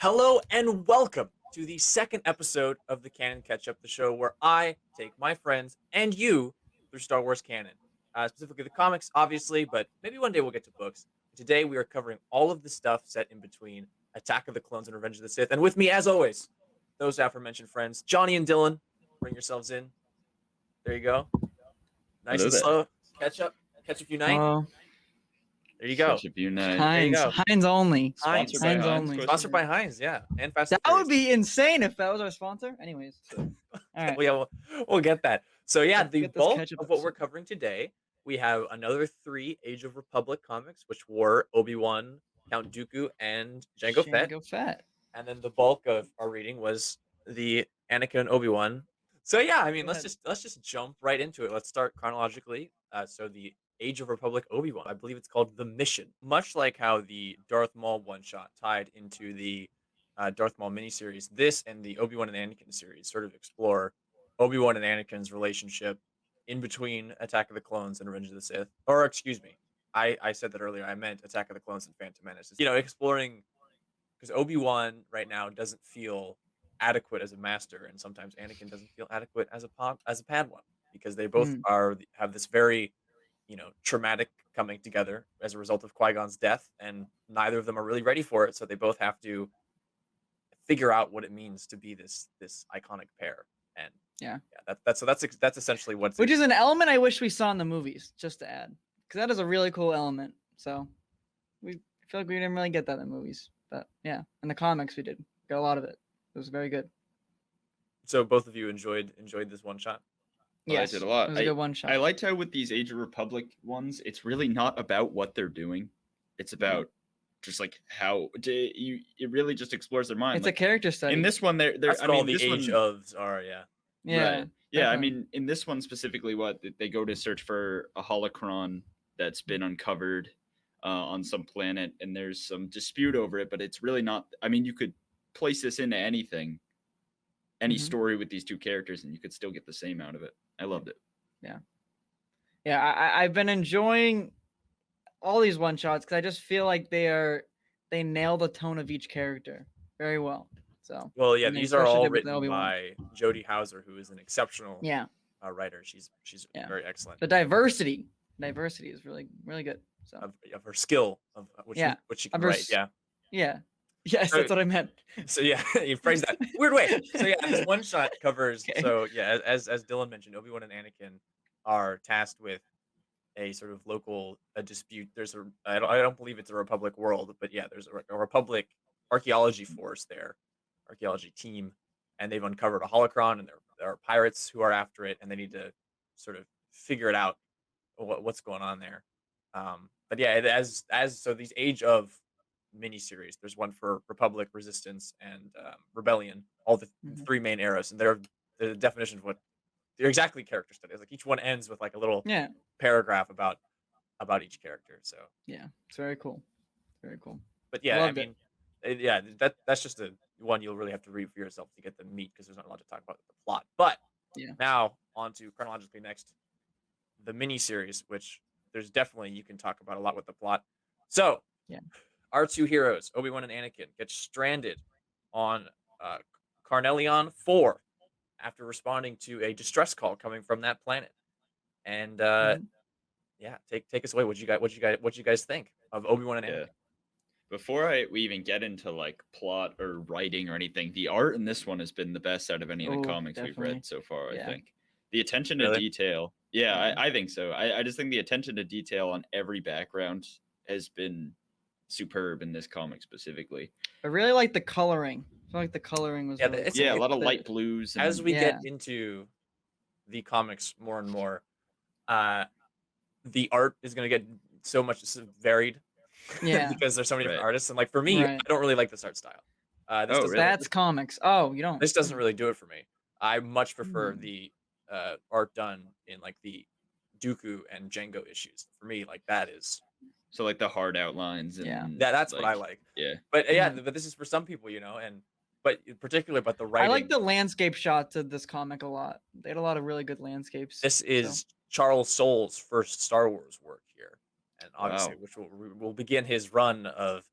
Hello and welcome to the second episode of the Canon Catch Up, the show where I take my friends and you through Star Wars canon. Specifically the comics, obviously, but maybe one day we'll get to books. Today we are covering all of the stuff set in between Attack of the Clones and Revenge of the Sith. And with me, as always, those aforementioned friends, Johnny and Dylan. Bring yourselves in. There you go. Nice Hello and there. slow. Catch up unite. Oh, There you go. Catch-up unite. There you Heinz. go. Heinz only. Heinz. Sponsored by Heinz Heinz. only. Sponsored by Heinz, yeah. And Fast and That would Furious. be insane if that was our sponsor. Anyways. All right. Well, yeah, we'll get that. So yeah, Let's the get this bulk catch-up of what we're episode. covering today, we have another 3 Age of Republic comics, which were Obi-Wan, Count Dooku, and Jango Fett. Jango Fett. And then the bulk of our reading was the Anakin and Obi-Wan. So yeah, I mean, Go let's just jump right into it. Let's start chronologically. So the Age of Republic Obi-Wan, I believe it's called The Mission. Much like how the Darth Maul one-shot tied into the Darth Maul miniseries, this and the Obi-Wan and Anakin series sort of explore Obi-Wan and Anakin's relationship in between Attack of the Clones and Revenge of the Sith. Or excuse me, I said that earlier. I meant Attack of the Clones and Phantom Menace. Exploring, because Obi-Wan right now doesn't feel adequate as a master, and sometimes Anakin doesn't feel adequate as a Padawan, because they both have this very traumatic coming together as a result of Qui-Gon's death, and neither of them are really ready for it. So they both have to figure out what it means to be this iconic pair. And that's essentially Which is an element I wish we saw in the movies, just to add. Because that is a really cool element. So I feel like we didn't really get that in the movies. But yeah, in the comics we did. Got a lot of it. It was very good. So both of you enjoyed this one shot. Well, I Yes, did a lot. It was a good one shot. I liked how with these Age of Republic ones, it's really not about what they're doing. It's about just like how it really just explores their mind. It's like, a character study. in this one, That's what all the Age ofs are. Yeah. Yeah. Right. Yeah, I definitely. mean, in this one specifically, what they go to search for a holocron that's been uncovered on some planet, and there's some dispute over it, but it's really not. I mean, you could place this into anything, any story with these two characters, and you could still get the same out of it. I loved it. Yeah, I've been enjoying all these one shots because I just feel like they nail the tone of each character very well. So Well, yeah, and they these are especially all did with written Obi-Wan. by Jodie Hauser, who is an exceptional writer. She's Yeah. very excellent The diversity is really really good. So of her skill of which she can Of her write. Yeah. yes, So- that's what I meant. So yeah, you phrased that weird way. So yeah, this one shot covers. Okay. So yeah, as Dylan mentioned, Obi-Wan and Anakin are tasked with a sort of local dispute. There's I don't believe it's a Republic world, but yeah, there's a Republic archaeology force there, archaeology team, and they've uncovered a holocron, and there are pirates who are after it, and they need to sort of figure it out what's going on there. But yeah, so these Age of miniseries. There's one for Republic, Resistance, and Rebellion. All the 3 main eras, and they're the definition of what they're exactly character studies. Like each one ends with like a little paragraph about each character. So Yeah, it's very cool. Very cool. but yeah, Loved it. that's just a one you'll really have to read for yourself to get the meat, because there's not a lot to talk about with the plot. But Yeah. now on to chronologically next, the miniseries, which there's definitely you can talk about a lot with the plot. So Yeah. our 2 heroes, Obi-Wan and Anakin, get stranded on Carnelian 4 after responding to a distress call coming from that planet. And yeah, take us away. What you guys think of Obi-Wan and Anakin? Before we even get into like plot or writing or anything, the art in this one has been the best out of any of the comics we've definitely. read so far. Yeah. I think the attention to Really? detail. Yeah, I think so. I just think the attention to detail on every background has been superb in this comic specifically. I really like the coloring. I feel like the coloring was really it's- cool. Yeah, a lot of the- light blues. And, As we Yeah. get into the comics more and more, the art is going to get so much varied. Yeah. Because there's so many different Right. artists, and like for me, I Right. don't really like this art style. This doesn't, really? That's comics. Oh, you don't. this doesn't really do it for me. I much prefer Mm. the art done in like the Dooku and Jango issues. For me, like that is so like the hard outlines. And, Yeah. that's what I like. Yeah. But yeah, Mhm. but this is for some people, and but particularly about the writing. I like the landscape shots of this comic a lot. They had a lot of really good landscapes. This is Charles Soule's first Star Wars work here, and obviously, Wow. which will begin his run of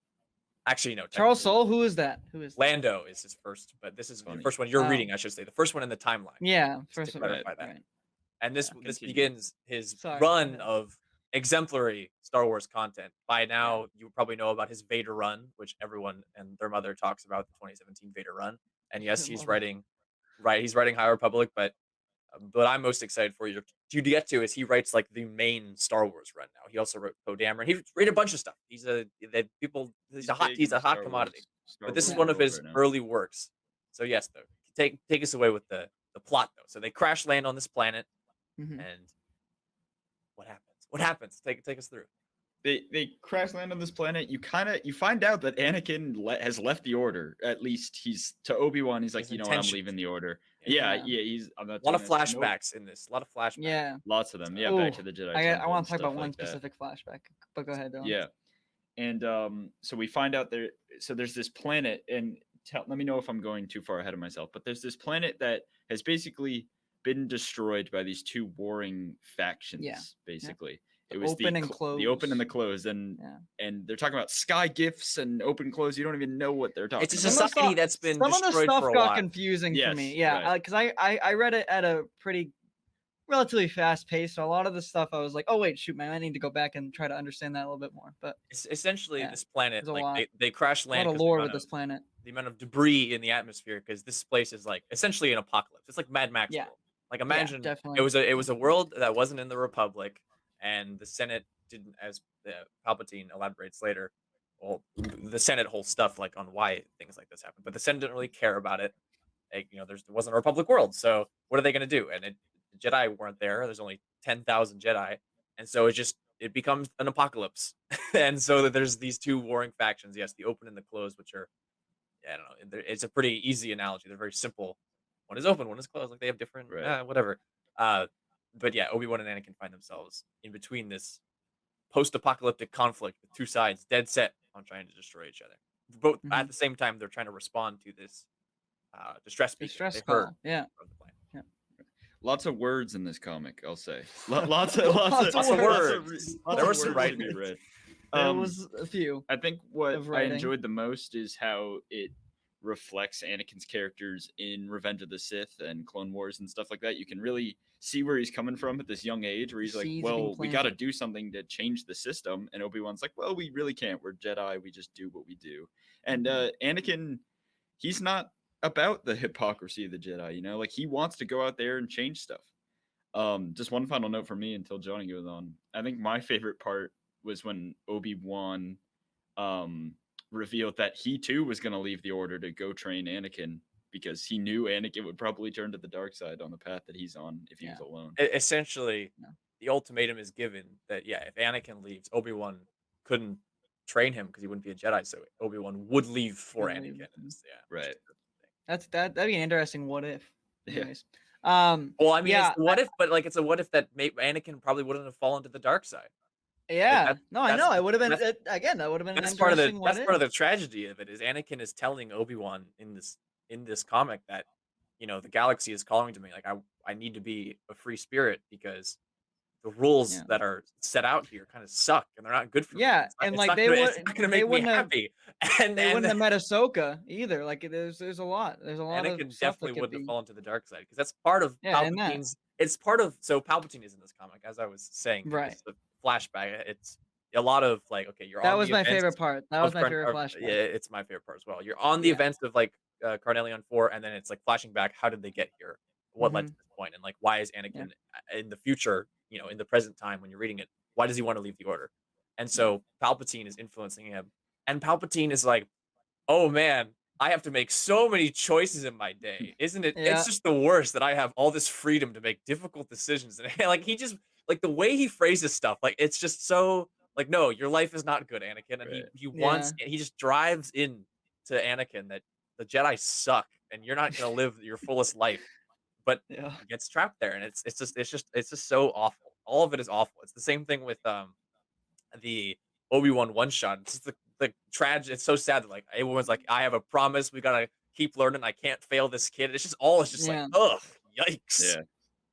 Actually, no. Charles technically, Soule. Who is that? Who is that? Lando is his first, but this is the Funny. first one you're Oh. reading, I should say. The first one in the timeline. Yeah, Just first to one. clarify that. Right. And this Yeah. this Continue. begins his Sorry, go run ahead. of exemplary Star Wars content. By now, you probably know about his Vader run, which everyone and their mother talks about, the 2017 Vader run. And yes, Their he's mother. writing, right? He's writing High Republic, but I'm most excited for you to get to is he writes like the main Star Wars run now. He also wrote Poe Dameron. He wrote a bunch of stuff. He's a that people he's a hot big he's in a hot Star commodity. Wars- Star But this Wars is one of world his right now. early works. So yes, though, take us away with the plot though. So they crash land on this planet, Mhm. and what happens? What happens? Take us through. They crash land on this planet. You find out that Anakin has left the Order. At least he's to Obi-Wan. He's like, His you know what, I'm intentions. leaving the Order. Yeah. Yeah. He's I'm not A lot of doing this. Nope. flashbacks in this. A lot of flashbacks. Yeah. Lots of them. Yeah, Ooh, back to the Jedi. I Temple want and to talk about stuff one like that. specific flashback, but go ahead, Dylan. Yeah, and so we find out there. So there's this planet, and let me know if I'm going too far ahead of myself. But there's this planet that has basically been destroyed by these two warring factions. Basically, it was open and the open and the close. closed, and they're talking about sky gifts and open close. You don't even know what they're talking It's a about. society that's been some of the destroyed stuff for a got while. confusing for me. Yes, Yeah, right. because I read it at a pretty relatively fast pace, so a lot of the stuff I was like, oh wait, shoot, man, I need to go back and try to understand that a little bit more. But It's essentially Yeah, this planet, there's a like lot. they crash a lot land of because lore with this planet. the amount of debris in the atmosphere because this place is like essentially an apocalypse. It's like Mad Max Yeah. world. Like imagine definitely. it was a world that wasn't in the Republic, and the Senate didn't, as Palpatine elaborates later. Well, the Senate holds stuff like on why things like this happen, but the Senate didn't really care about it. Like, there wasn't a Republic world, so what are they going to do? And the Jedi weren't there. There's only 10,000 Jedi, and so it becomes an apocalypse. And so that there's these two warring factions. Yes, the open and the closed, which are, I don't know. It's a pretty easy analogy. They're very simple. One is open, one is closed. Like they have different, whatever. But yeah, Obi-Wan and Anakin find themselves in between this post-apocalyptic conflict with two sides dead set on trying to destroy each other. Both at the same time, they're trying to respond to this distress beacon Distress they heard call. Yeah. from the planet. Lots of words in this comic, I'll say. Lots of Lots of words. There were some words to writing. be read. There was a few. I think what of I writing. enjoyed the most is how it reflects Anakin's characters in Revenge of the Sith and Clone Wars and stuff like that. You can really see where he's coming from at this young age, where he's like, Seeds being well, we got to planted. do something to change the system. And Obi-Wan's like, well, we really can't. We're Jedi. We just do what we do. And Anakin, he's not about the hypocrisy of the Jedi, like he wants to go out there and change stuff. Just one final note for me until Johnny goes on. I think my favorite part was when Obi-Wan revealed that he too was going to leave the Order to go train Anakin because he knew Anakin would probably turn to the dark side on the path that he's on if he was alone. Essentially, the ultimatum is given that if Anakin leaves, Obi-Wan couldn't train him because he wouldn't be a Jedi. So Obi-Wan would leave for Would Anakin. leave. Right. That'd be an interesting what if. Yeah. Anyways. Well, I mean, yeah, it's the what if, but like it's a what if that Anakin probably wouldn't have fallen to the dark side. Yeah. Like, I know. It would have been that's- again. That would have been That's an part of the interesting what part of if. the tragedy of it is Anakin is telling Obi-Wan in this comic that the galaxy is calling to me, like I need to be a free spirit because the rules that are set out here kind of suck and they're not good for me. Yeah, It's not- and it's like not they gonna- would, it's not gonna they make me wouldn't have, happy. And they and wouldn't have met Ahsoka either. Like there's a lot. There's a lot Anakin of stuff definitely that could wouldn't be. have fallen to the dark side because that's part of And that. Palpatine's. It's part of Palpatine is in this comic, as I was saying. Right. It's a flashback. It's a lot of like, okay, you're That on was the my events favorite part. That was of my Carn- favorite or- flashback. Yeah, it's my favorite part as well. You're on the Yeah. events of like Carnelian 4, and then it's like flashing back. How did they get here? What led to this point? And like, why is Anakin in the future? In the present time when you're reading it, why does he want to leave the Order? And so Palpatine is influencing him, and Palpatine is like, oh man, I have to make so many choices in my day, isn't it? Yeah. It's just the worst that I have all this freedom to make difficult decisions. And like he just like the way he phrases stuff, like it's just so like, no, your life is not good, Anakin. And he wants, he just drives in to Anakin that the Jedi suck and you're not gonna live your fullest life. But he gets trapped there, and it's just so awful. All of it is awful. It's the same thing with the Obi-Wan one shot. It's just the tragedy. It's so sad that like everyone's like, I have a promise. We gotta keep learning. I can't fail this kid. It's just like, ugh, yikes. Yeah.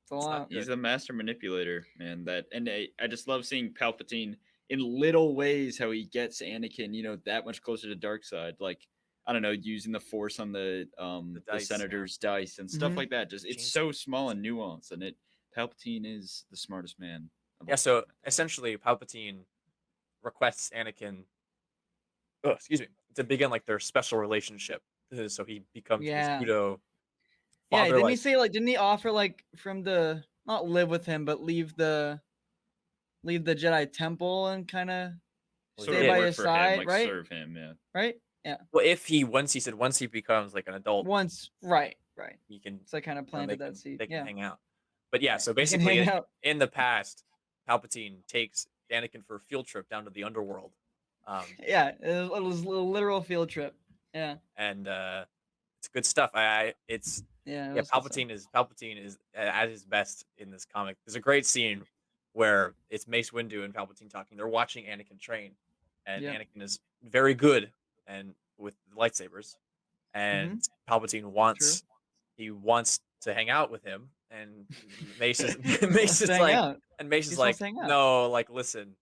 It's a lot. He's a master manipulator, man. And I just love seeing Palpatine in little ways how he gets Anakin, that much closer to dark side. Like, I don't know, using the Force on the dice, yeah. Senator's dice and stuff Mhm. like that. Just it's Change so small and nuanced, and Palpatine is the smartest man. of Yeah, all so time. essentially Palpatine requests Anakin, oh, excuse me, to begin like their special relationship. So he becomes his Yeah. pseudo Yeah, father. didn't he Like, say like didn't he offer like from the not live with him but leave the Jedi temple and kind of well, Sort he stay of by did. work his for him, side, like right? serve him, yeah. Right? Yeah. Well, he said once he becomes like an adult, Once, right. he can, So I kind of planted they that can seed. they can Yeah. hang out. But yeah, Yeah. so They can basically hang out. in the past, Palpatine takes Anakin for a field trip down to the underworld. Yeah, it was a literal field trip. Yeah. And it's good stuff. It's Yeah, it yeah, was good stuff. Palpatine is at his best in this comic. There's a great scene where it's Mace Windu and Palpatine talking. They're watching Anakin train, and Yep. Anakin is very good and with lightsabers, and Mhm. Palpatine True. wants to hang out with him, and Mace is Wants to hang out. Mace He is just wants like, to hang out. no, like listen,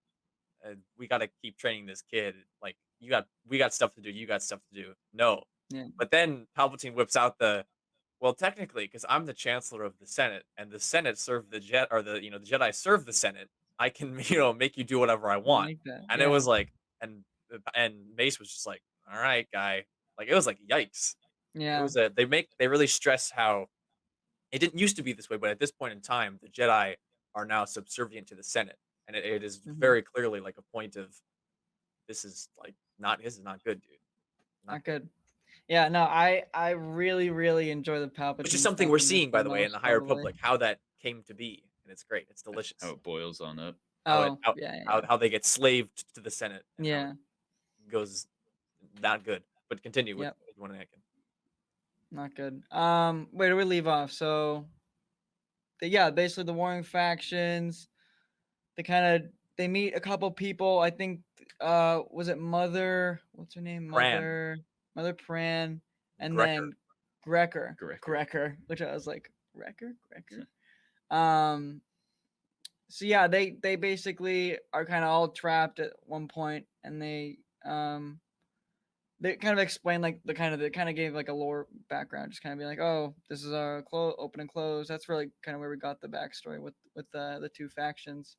we got to keep training this kid. Like we got stuff to do. You got stuff to do. No, Yeah. but then Palpatine whips out the, well, technically, because I'm the Chancellor of the Senate, and the Senate serve the Jet, or the Jedi serve the Senate. I can make you do whatever I I want. like that. And it Yeah. was like, and Mace was just like, all right, guy. Like it was like, yikes. It Yeah. was they really stress how it didn't used to be this way, but at this point in time, the Jedi are now subservient to the Senate, and it is Mhm. very clearly like a point of this is not good, dude. Not good. Yeah, no, I really enjoy the Which is Palpatine something stuff we're in this seeing, the by the way, in most, the High probably. Republic, how that came to be, and it's great. It's delicious. How it boils on up. Oh, yeah. How they get slaved to the Senate and how Yeah. it goes not good. But continue with Yep. Obi-Wan Anakin. Not good. Where do we leave off? So, basically the warring factions. They meet a couple people. I think was it Mother? What's her name? Pran. Mother Pran, and Grecker. then Grecker. Grecker. Which I was like Grecker. Um. So yeah, they basically are kind of all trapped at one point, and they kind of explain like they kind of gave like a lore background, just kind of be like, oh, this is our open and close. That's really kind of where we got the backstory with the two factions.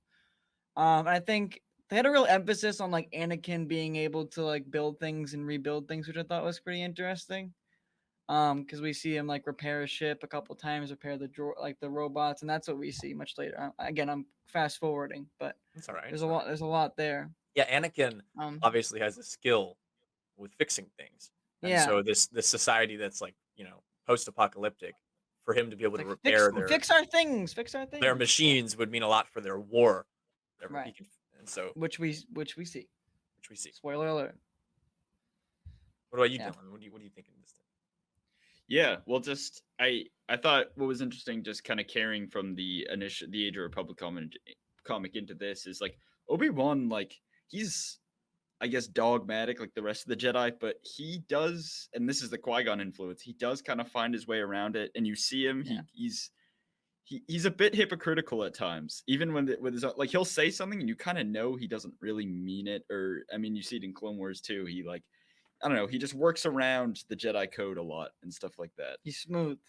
And I think they had a real emphasis on like Anakin being able to like build things and rebuild things, which I thought was pretty interesting. Because we see him like repair a ship a couple times, repair the robots, and that's what we see much later. Again, I'm fast forwarding, but That's all right. there's a lot. There's a lot there. Yeah, Anakin obviously has a skill with fixing things. And Yeah. so this society that's like, post-apocalyptic, for him to be able to Like repair fix our things. their machines would mean a lot for their war. Right. And so Which we see. which we see. Spoiler alert. What about you, Yeah. Dylan? What do you think of this thing? Yeah, well, just I thought what was interesting, just kind of carrying from the Age of Republic comic into this, is like Obi-Wan, like he's, I guess, dogmatic like the rest of the Jedi, but he does, and this is the Qui-Gon influence, he does kind of find his way around it, and you see him, Yeah. he's a bit hypocritical at times, even with his like he'll say something and you kind of know he doesn't really mean it, or I mean you see it in Clone Wars too. He like, I don't know, he just works around the Jedi code a lot and stuff like that. He's smooth.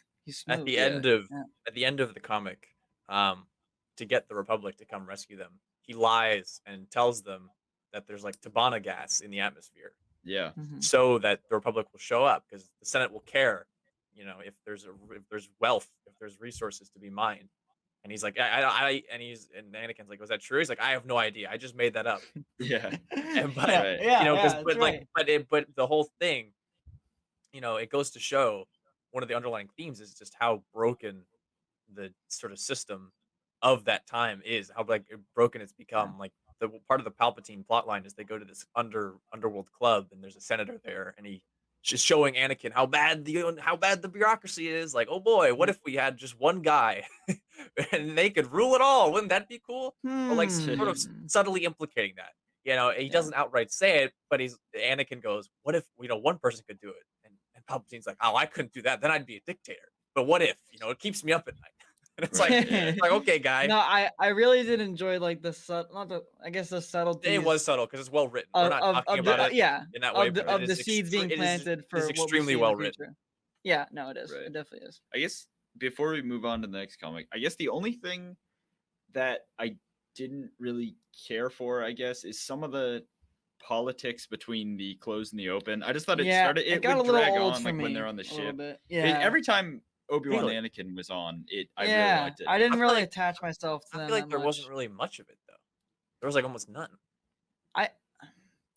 At the yeah. end of the comic, to get the Republic to come rescue them, he lies and tells them that there's like Tabana gas in the atmosphere, Yeah. Mhm. so that the Republic will show up because the Senate will care, if there's wealth, if there's resources to be mined. And he's like, and Anakin's like, was that true? He's like, I have no idea. I just made that up. Yeah. And but Right. but the whole thing, it goes to show one of the underlying themes is just how broken the sort of system of that time is, how like broken it's become. Like the part of the Palpatine plotline is they go to this underworld club and there's a senator there and he just showing Anakin how bad the bureaucracy is. Like, oh boy, what if we had just one guy and they could rule it all? Wouldn't that be cool? Or like sort of subtly implicating that. He doesn't outright say it, but Anakin goes, what if one person could do it? And Palpatine's like, oh, I couldn't do that. Then I'd be a dictator. But what if? It keeps me up at night. And it's Right, like, yeah. it's like okay, guy. No, I really did enjoy like not the I guess the subtleties It was subtle because it's well written. We're not talking of the about it yeah in that way, but of the seeds being it planted is for what we extremely see in the well written. future. Yeah, no, it is. Right. It definitely is. I guess before we move on to the next comic, I guess the only thing that I didn't really care for, I guess, is some of the politics between the closed and the open. I just thought it got a would little drag old on for like when me they're on the a little ship. bit. Yeah. Every time Obi-Wan Really? Anakin was on, I really Yeah, liked it. I didn't I feel really like- attach myself to I them feel like that there much. wasn't really much of it though. There was like almost none.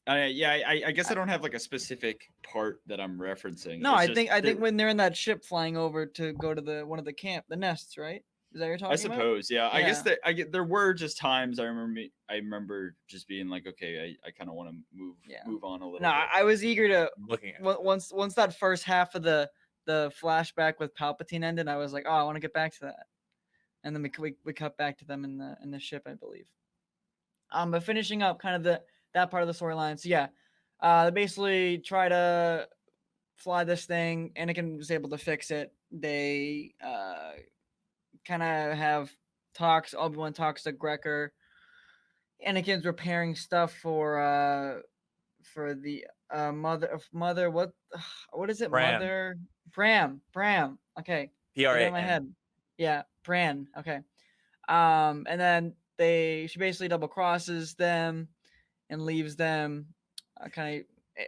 I guess I don't have like a specific part that I'm referencing. No, It's I just think there- when they're in that ship flying over to go to the one of the nests, right? Is that what you're talking I about? suppose, yeah. I guess Yeah. that there were just times I remember just being like, okay, I kind of want to move on a little No, bit. I was eager to I'm looking at it. once that first half of the flashback with Palpatine ended, I was like, oh, I want to get back to that. And then we cut back to them in the ship, I believe. But finishing up kind of that part of the storyline. So yeah, they basically try to fly this thing. Anakin was able to fix it. They kind of have talks. Obi-Wan talks to Grecker. Anakin's repairing stuff for the mother. What is it? Bran. Mother Bram. Okay, get it in my PRAN. head. Yeah, Bran. Okay. And then she basically double crosses them and leaves them kind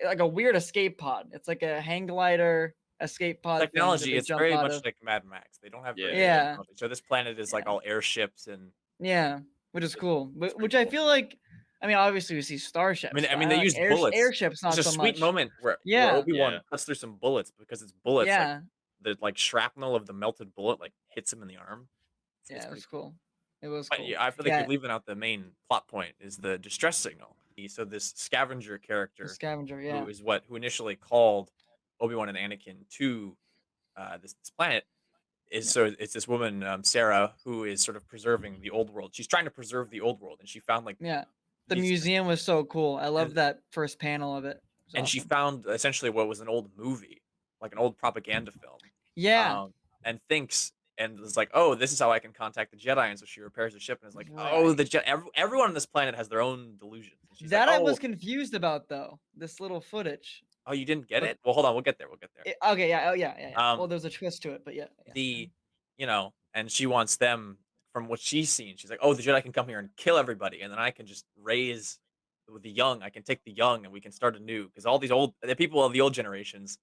of like a weird escape pod. It's like a hang glider escape pod thing that Technology, they it's jump very out much of. like Mad Max. They don't have very good Yeah. technology. So this planet is like Yeah. all airships and Yeah, which is cool. pretty Which I cool. feel like, I mean, obviously we see starships. I mean but they use bullets. Airships not It's a so sweet much. moment where Yeah. Obi-Wan Yeah. cuts through some bullets because it's bullets. Like Yeah, the like shrapnel of the melted bullet like hits him in the arm. It's yeah, it pretty was cool. It was But cool. yeah, I feel like Yeah, you're leaving out the main plot point is the distress signal. So this scavenger the character scavenger. Yeah, who initially called Obi-Wan and Anakin to this planet so it's this woman Sarah who is sort of preserving the old world. She's trying to preserve the old world, and she found like yeah. The these- museum was so cool. I love that first panel of it. It was and she awesome. found essentially what was an old movie, like an old propaganda film. Yeah, And thinks and is like, oh, this is how I can contact the Jedi, and so she repairs the ship and is like, oh, the everyone on this planet has their own delusions. And she's that like, I oh, was confused about though. This little footage. oh, you didn't get But- it? Well, hold on, we'll get there. Okay, yeah, oh yeah. Um, Well, there's a twist to it, but yeah. And she wants them from what she's seen. She's like, oh, the Jedi can come here and kill everybody, and then I can just raise with the young. I can take the young, and we can start anew. Because all the people of the old generations,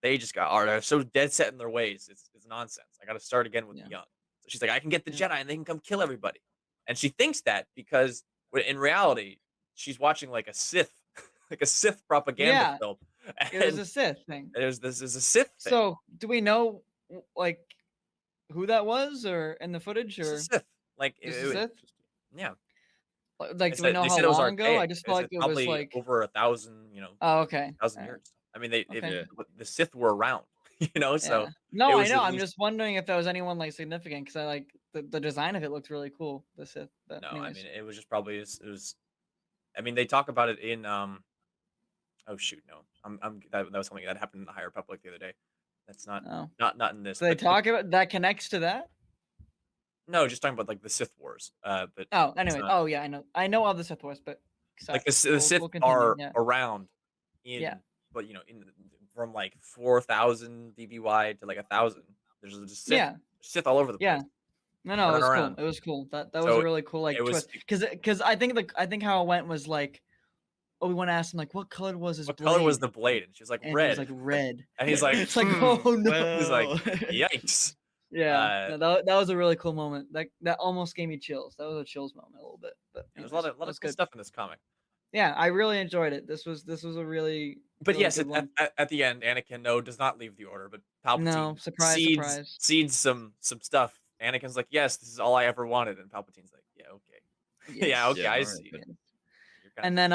they just they're so dead set in their ways. It's nonsense. I got to start again with Yeah. the young. So she's like, I can get the Yeah. Jedi, and they can come kill everybody. And she thinks that because in reality, she's watching like a Sith, like a Sith propaganda Yeah. film. It was And a Sith thing. this is a Sith thing. So, do we know like who that was, or in the footage, It's or a Sith. Like Just a Sith? yeah. like do we know They how said it was long ago? I archaic. just They felt said like it was probably like over 1,000, oh, okay. 1,000 Alright. years. I mean, Okay. the Sith were around, so Yeah. No, it I was know. at I'm least- just wondering if that was anyone like significant because I like the design of it looked really cool. The Sith. But no, anyways. I mean, it was just probably it was. I mean, they talk about it in Oh shoot, no, that was something that happened in the High Republic the other day. That's not Oh. not in this. So they but- talk about that connects to that. No, just talking about like the Sith Wars. But Oh, anyway. not- Oh yeah, I know of the Sith Wars, but like the we'll Sith continue, are yeah. around in Yeah. but from like 4,000 BBY to like 1,000. There's just Sith, Yeah. Sith all over the place. Yeah. No, it Running was around. cool. It was cool. That was So a really cool like it was- twist. Because I think how it went was like Obi-Wan asked him like what color was his What blade? color was the blade? And she was like And red. It was like red. And he's like, it's like "Hmm, oh no. He's like, yikes. Yeah, no, that was a really cool moment. That almost gave me chills. That was a chills moment a little bit. But There's anyways, a lot that of was cool good. stuff in this comic. Yeah, I really enjoyed it. This was a really But really yes, good one. at the end, Anakin does not leave the order, but Palpatine No, surprise, surprise. seeds some stuff. Anakin's like, yes, this is all I ever wanted, and Palpatine's like, yeah, okay, yeah, okay, Yeah, I alright. see. Yes. You're kinda- And then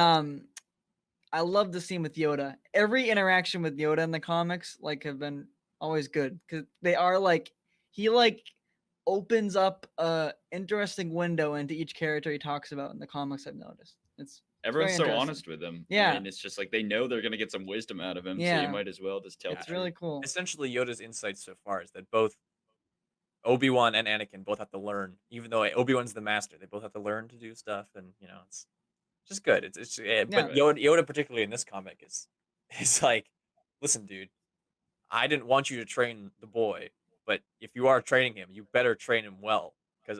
I love the scene with Yoda. Every interaction with Yoda in the comics like have been always good because they are like he like opens up a interesting window into each character he talks about in the comics. I've noticed Everyone's so interesting. honest with him. Yeah. I mean, it's just like they know they're gonna get some wisdom out of him, so Yeah. you might as well just tell. Yeah, the it's really truth. cool. essentially Yoda's insights so far is that both Obi-Wan and Anakin both have to learn, even though Obi-Wan's the master. They both have to learn to do stuff, and it's just good. But Yeah. Right. Yoda particularly in this comic is like, listen, dude, I didn't want you to train the boy, but if you are training him, you better train him well, because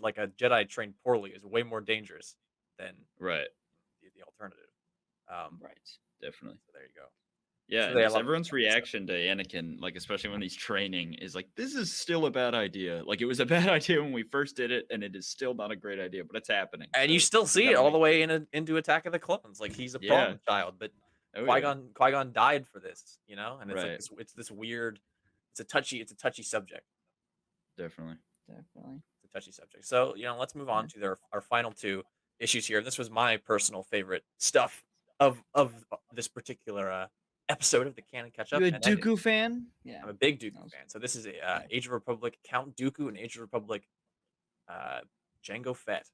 like a Jedi trained poorly is way more dangerous than Right. the alternative. Um, Right. Definitely. so there you go. Yeah, So and they just love everyone's that stuff. reaction to Anakin, like especially when he's training, is like, "This is still a bad idea. Like it was a bad idea when we first did it, and it is still not a great idea, but it's happening." And So you still you see it gotta all the make way do. into Attack of the Clones. Like he's a Yeah. problem child, but Oh yeah. Qui-Gon died for this, and it's like Right. this weird, it's a touchy subject. Definitely. Definitely. It's a touchy subject. So, let's move on to our final two issues here. This was my personal favorite stuff of this particular episode of the Canon Catch Up. You a And that is, Dooku fan? Yeah. I'm a big Dooku That was- fan. So this is a yeah. Age of Republic Count Dooku and Age of Republic uh, Jango Fett.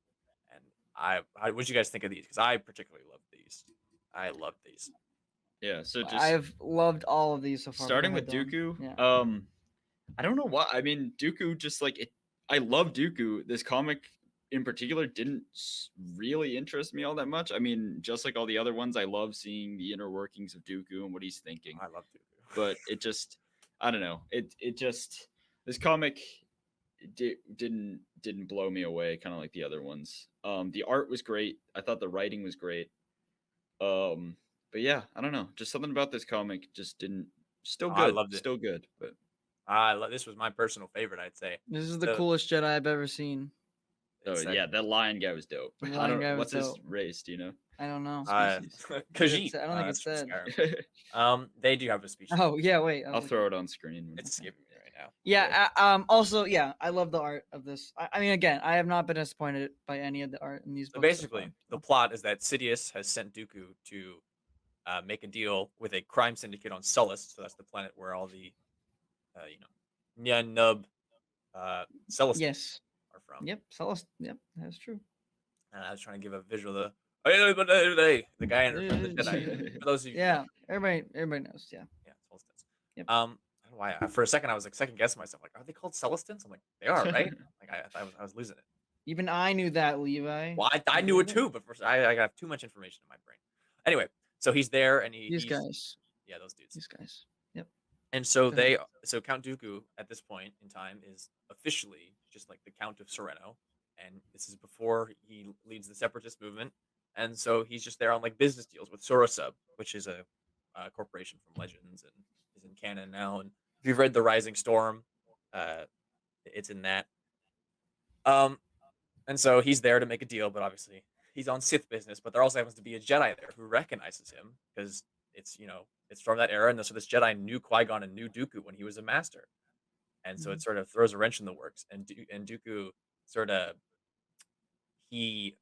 And what did you guys think of these? Because I particularly love these. I love these. Yeah. So just I've loved all of these so far. starting Go with ahead, Dylan. Dooku. Yeah. I don't know why. I mean, Dooku just like it. I love Dooku. This comic in particular didn't really interest me all that much. I mean, just like all the other ones, I love seeing the inner workings of Dooku and what he's thinking. I love Dooku. But it just, I don't know. It just this comic didn't blow me away, kind of like the other ones. The art was great. I thought the writing was great. But yeah, I don't know. Just something about this comic just didn't. Still I good. loved it. Still good. But This was my personal favorite, I'd say. This is the So- coolest Jedi I've ever seen. oh It's, yeah, that lion guy was dope. The I lion don't guy know was what's his dope. race. Do you know? I don't know. Species. Khajiit. I don't think that's it from said. Skyrim. They do have a species. Oh yeah, wait. I'll throw it on screen. when It's it's- escaping me right now. Yeah. Also, yeah, I love the art of this. I mean, again, I have not been disappointed by any of the art in these So books. basically, the plot is that Sidious has sent Dooku to make a deal with a crime syndicate on Sullust. So that's the planet where all the, Nyan Nub Sullust Yes. are from. Yep. Celeste. Yep. That's true. And I was trying to give a visual of the guy in Return of the Jedi. For those of you, Yeah. Everybody knows. Yeah. yeah, Celestins. Yep. I don't know why. For a second, I was like second guessing myself. Like, are they called Celestins? I'm like, they are, right? Like, I was losing it. Even I knew that, Levi. Well, I knew it too, but first I got too much information in my brain. Anyway, so he's there, and These he's guys. yeah, those dudes. These guys. Yep. And so Go ahead. so Count Dooku at this point in time is officially just like the Count of Sereno, and this is before he leads the Separatist movement, and so he's just there on like business deals with Sorosub, which is a corporation from Legends and is in canon now. And if you've read The Rising Storm, it's in that. And so he's there to make a deal, but obviously he's on Sith business. But there also happens to be a Jedi there who recognizes him because it's it's from that era, and so this Jedi knew Qui-Gon and knew Dooku when he was a master, and so it sort of throws a wrench in the works. And Dooku sort of he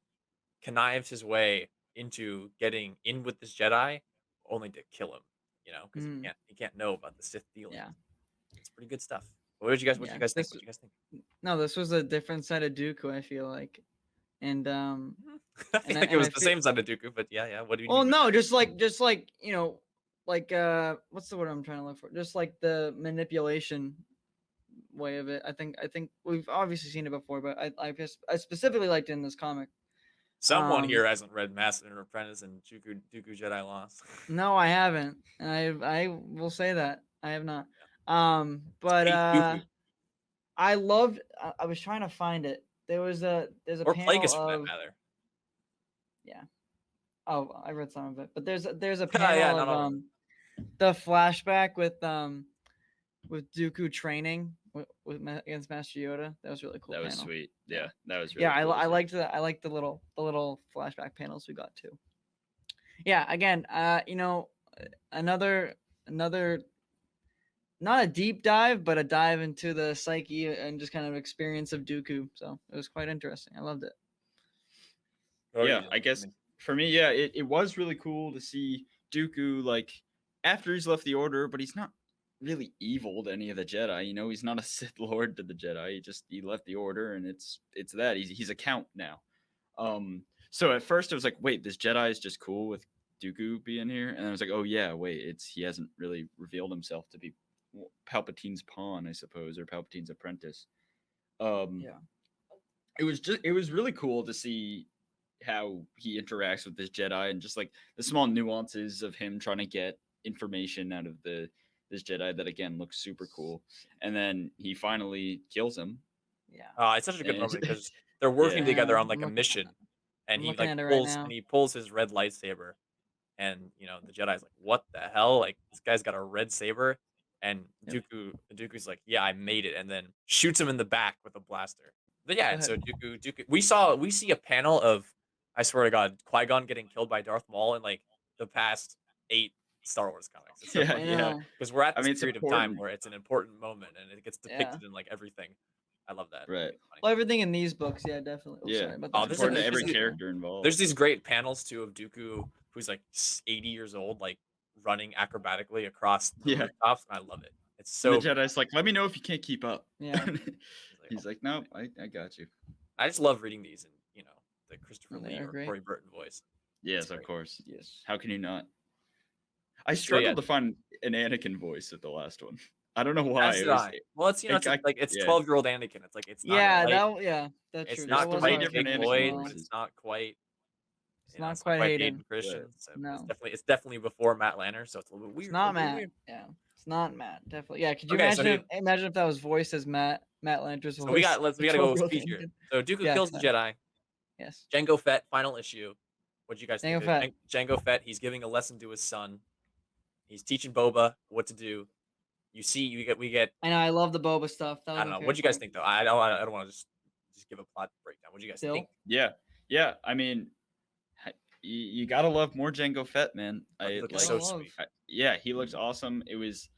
connives his way into getting in with this Jedi, only to kill him. Because he can't know about the Sith deal. Yeah. It's pretty good stuff. What did you guys? What Yeah, do you guys think? this- What do you guys think? No, this was a different side of Dooku, I feel like. And I feel And I- like it and was I the feel- same side of Dooku, but yeah. What do you? well, mean? no, just like what's the word I'm trying to look for? Just like the manipulation way of it. I think we've obviously seen it before, but I specifically liked it in this comic. Someone here hasn't read Master and Apprentice and Dooku Jedi Lost. No, I haven't. I will say that I have not. But Peak Dooku. I loved. I was trying to find it. There's a Or panel Plagueis for that of. matter. Oh, I read some of it, but there's a Yeah, panel not of all of the flashback with Dooku training against Master Yoda. That was really cool. That was panel. sweet. Yeah, that was really Yeah, cool to I see. liked that. I liked the little flashback panels we got too. Yeah, again, another not a deep dive, but a dive into the psyche and just kind of experience of Dooku. So it was quite interesting. I loved it. What were Yeah, you- I guess mean, for me, yeah, it was really cool to see Dooku like after he's left the Order, but he's not really evil to any of the Jedi. He's not a Sith Lord to the Jedi. He left the Order, and it's that he's a Count now. So at first I was like, wait, this Jedi is just cool with Dooku being here, and I was like, oh yeah, wait, he hasn't really revealed himself to be Palpatine's pawn, I suppose, or Palpatine's apprentice. Yeah. it was really cool to see how he interacts with this Jedi and just like the small nuances of him trying to get information out of this Jedi that again looks super cool. And then he finally kills him. Yeah. It's such a good And moment because they're working yeah, together Yeah, on like I'm a looking, mission, and I'm he looking like at it right pulls now. his red lightsaber, and the Jedi's like, "What the hell? Like this guy's got a red saber," and Yep. Dooku's like, "Yeah, I made it," and then shoots him in the back with a blaster. But yeah, Go and so ahead. Dooku, we see a panel of, I swear to God, Qui-Gon getting killed by Darth Maul in like the past 8 Star Wars comics. It's so yeah, I funny yeah. know. because we're at I this mean, it's period of time important, where it's an important moment and it gets Yeah. depicted in like everything. I love that. I right? think it's funny. Well, everything in these books, yeah, definitely. Oh, Yeah, sorry about Oh, it's that. there's important to there's every these character there's involved. these great panels too of Dooku who's like 80 years old, like running acrobatically across the Yeah, rooftops, and I love it. It's and the so Jedi's like, "Let me know if you can't keep up." Yeah. he's like, He's "Oh, like, "No, I got you." I just love reading these and the Christopher No, they Lee are or great. Corey Burton voice. It's Yes, of great. course. Yes. How can you not? I So yeah, struggled to find an Anakin voice at the last one. I don't know why. as It did was, I. Well, it's it, I, like it's yeah. 12-year-old Anakin. It's like it's not Yeah, quite that's it's true. There's That not was three quite our different Big Anakin Lloyd, but voices. it's not quite It's not it's not quite quite Hayden. Hayden Christian. So No. it's definitely before Matt Lanner, so it's a little bit It's weird. not A little bit Matt. weird. Yeah. It's not Matt. Definitely. Yeah. Could you Okay, so imagine if that was voiced as Matt Lanter's so voice? we The gotta go with 12-year-old speed here. Anakin. So Dooku Yeah. kills the Jedi. Yes. Jango Fett, final issue. What do you guys think Jango of Fett. Jango Fett? He's giving a lesson to his son. He's teaching Boba what to do. We get I know. I love the Boba stuff. That I was don't my know. What favorite do you guys part. think though? I don't want to just give a plot breakdown. What do you guys think? Still. Yeah, yeah. I mean, you gotta love more Jango Fett, man. Oh, he I looks like. so Gotta love. sweet. Yeah, he looks awesome. It was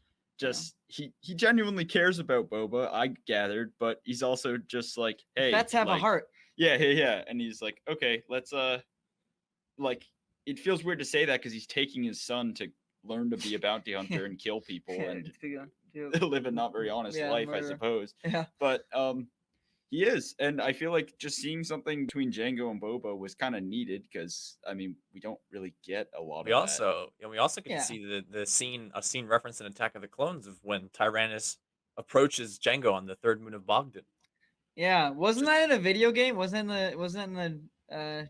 Yeah. just he genuinely cares about Boba. I gathered, but he's also just like, hey, Fets have a like, heart. yeah, yeah, yeah. And he's like, okay, let's like, it feels weird to say that because he's taking his son to learn to be a bounty hunter and kill people and live a not very honest Yeah, life, I murder. suppose. Yeah. But he is, and I feel like just seeing something between Django and Boba was kind of needed because I mean we don't really get a lot We of that. also get Yeah. to see a scene referenced in Attack of the Clones of when Tyrannus approaches Jango on the third moon of Bogdan. Yeah. Wasn't that in a video game? Wasn't in the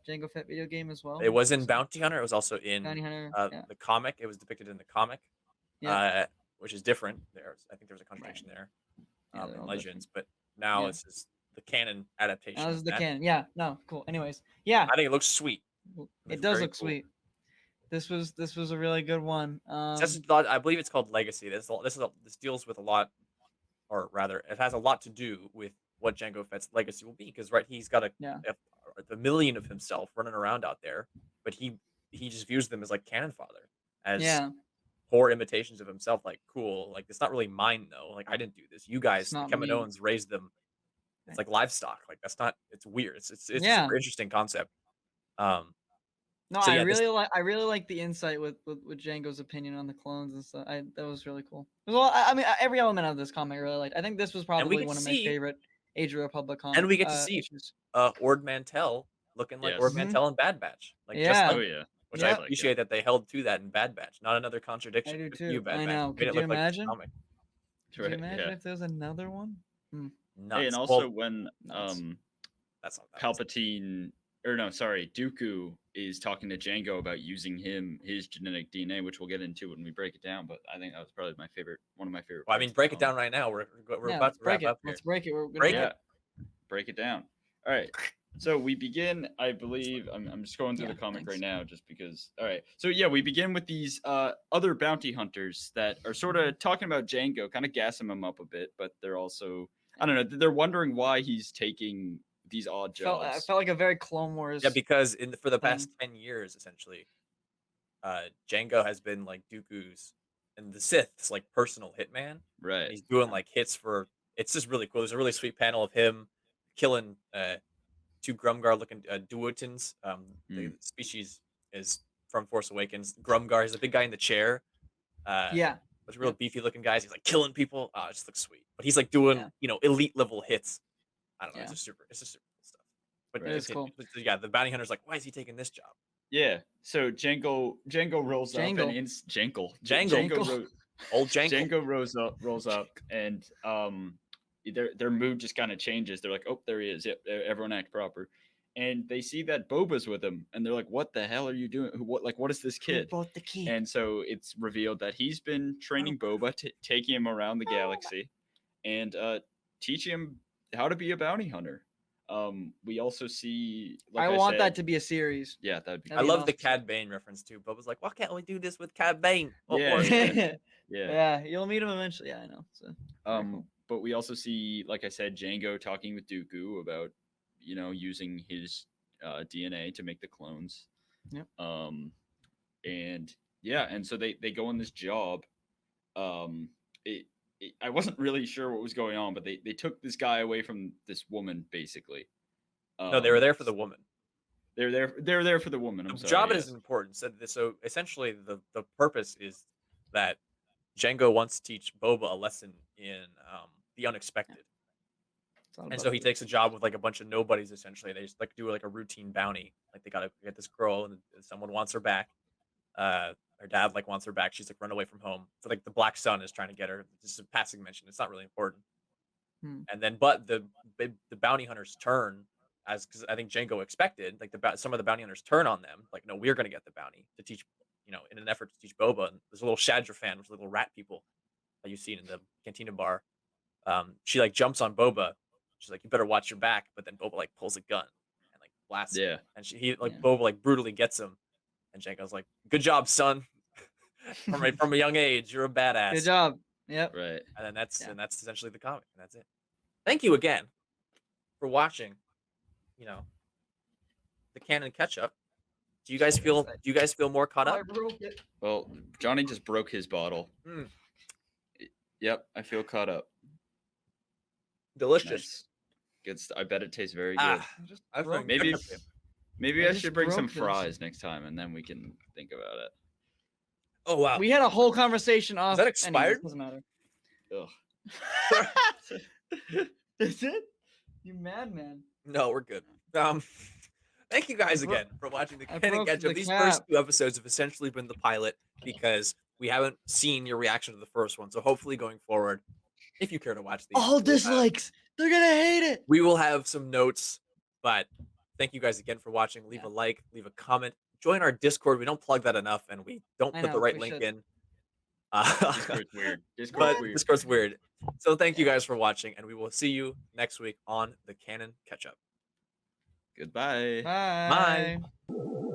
Jango Fett video game as well? It was in Bounty Hunter. It was also in Bounty Hunter. Yeah. the comic. It was depicted in the comic, Yeah. which is different. I think there's a contradiction there Yeah, they're in all Legends, but now Yeah. this is the canon adaptation. That was of the that. canon. Yeah. No. Cool. Anyways. Yeah. I think it looks sweet. It It's does very look cool. sweet. This was a really good one. I believe it's called Legacy. This deals with a lot, or rather, it has a lot to do with what Jango Fett's legacy will be. Because he's got a million of himself running around out there, but he just views them as like cannon fodder, as Yeah. poor imitations of himself. Like, cool, like it's not really mine though. Like I didn't do this. You guys, the not me. Kaminoans, raised them. It's like livestock. Like that's not. It's weird. It's a Yeah. super interesting concept. No, So, I yeah, really like the insight with Django's opinion on the clones and stuff. That was really cool. Well, I mean, every element of this comic I really liked. I think this was probably get one to of my see- favorite Age of Republic comics. and we get to see issues. Ord Mantell looking like Yes. Ord Mhm. Mantell in Bad Batch. Like just Yeah. like Oh yeah, which Yeah. I Yep. appreciate that they held to that in Bad Batch. Not another contradiction. I do Good for you, too. Bad I Batch. know. You made Could it you look like this imagine? comic. Could you imagine if there was another one? Nuts. Hey, and Well, also when nuts. that's not that. Palpatine, or no, sorry, Dooku is talking to Jango about using his genetic DNA, which we'll get into when we break it down. But I think that was probably one of my favorite. Well, I parts mean, of the break it down comic. right now. We're Yeah, about let's to wrap break it. up here. Let's break it. We're gonna Break do it. Break it down. All right. So we begin, I believe, I'm just going through Yeah, the comic thanks. right now just because. All right. So yeah, we begin with these other bounty hunters that are sort of talking about Jango, kind of gassing him up a bit, but they're also, I don't know, they're wondering why he's taking these odd I jobs. felt like a very Clone Wars. Yeah, because for the thing. past 10 years, essentially, Jango has been like Dooku's and the Sith's like personal hitman. Right. And he's doing like hits for. It's just really cool. There's a really sweet panel of him killing two Grumgar looking Duotins. The species is from Force Awakens. Grumgar is the big guy in the chair. Yeah. Those real beefy looking guys. He's like killing people. It just looks sweet. But he's like doing elite level hits. I don't know. Yeah. It's just super cool stuff. But Right. It is cool. yeah, the bounty hunter's like, why is he taking this job? Yeah. So Jango rolls up and Jango. Jango. ro- Old Jango. Jango rolls up and their mood just kind of changes. They're like, oh, there he is. Yep, everyone act proper. And they see that Boba's with him, and they're like, "What the hell are you doing? What is this Who kid?" bought the key? And so it's revealed that he's been training Boba, taking him around the galaxy, and teaching him how to be a bounty hunter. We also see. Like I want said, that to be a series. Yeah, that'd be. That'd I be an love the awesome Cad Bane reference too. Boba's like, why can't we do this with Cad Bane? Yeah, Or- yeah. Yeah, you'll meet him eventually. Yeah, I know. So, very cool. But we also see, like I said, Jango talking with Dooku about, using his DNA to make the clones. Yep. And yeah, and so they go on this job. I wasn't really sure what was going on, but they took this guy away from this woman, basically. no, they were there for the woman. They're there for the woman. I'm The sorry. job yes. is important. So essentially, the purpose is that Jango wants to teach Boba a lesson in the unexpected. It's all And about so he the- takes a job with like a bunch of nobodies. Essentially, they just like do like a routine bounty. Like they gotta get this girl, and someone wants her back. Her dad like wants her back. She's like run away from home. So like the Black Sun is trying to get her. This is a passing mention. It's not really important. Hmm. And then, but the bounty hunters turn because I think Jango expected like some of the bounty hunters turn on them. Like, no, we're gonna get the bounty to teach. In an effort to teach Boba. And there's a little Shadra fan, which is little rat people that you've seen in the Cantina bar. She like jumps on Boba. She's like, "You better watch your back." But then Boba like pulls a gun and like blasts him. Yeah. And he Yeah. Boba like brutally gets him. And Jango's like, "Good job, son. from a young age, you're a badass." Good job. Yep. Right. And then that's Yeah. essentially the comic, and that's it. Thank you again for watching. The canon catch up. Do you guys feel more caught up? broke it. Well, Johnny just broke his bottle. Mm. Yep, I feel caught up. Delicious. Nice. Good. I bet it tastes very good. Ah, I broke think Maybe Maybe I I just should bring some broke this. fries next time, and then we can think about it. Oh wow. We had a whole conversation off. that anyways, expired? doesn't matter. Ugh. Is it? You madman. No, we're good. Thank you guys again for watching the I Canon broke Catch Up. the These cap. first 2 episodes have essentially been the pilot because we haven't seen your reaction to the first one. So hopefully going forward, if you care to watch these, All dislikes. They're gonna hate it. we will have some notes. But thank you guys again for watching. Leave Yeah. a like, leave a comment, join our Discord. We don't plug that enough, and we don't I put the know, right we link should. in. Discord's weird. Discord's But weird. Discord's weird. So thank you guys for watching, and we will see you next week on the Canon Catch Up. Goodbye. Bye. Bye.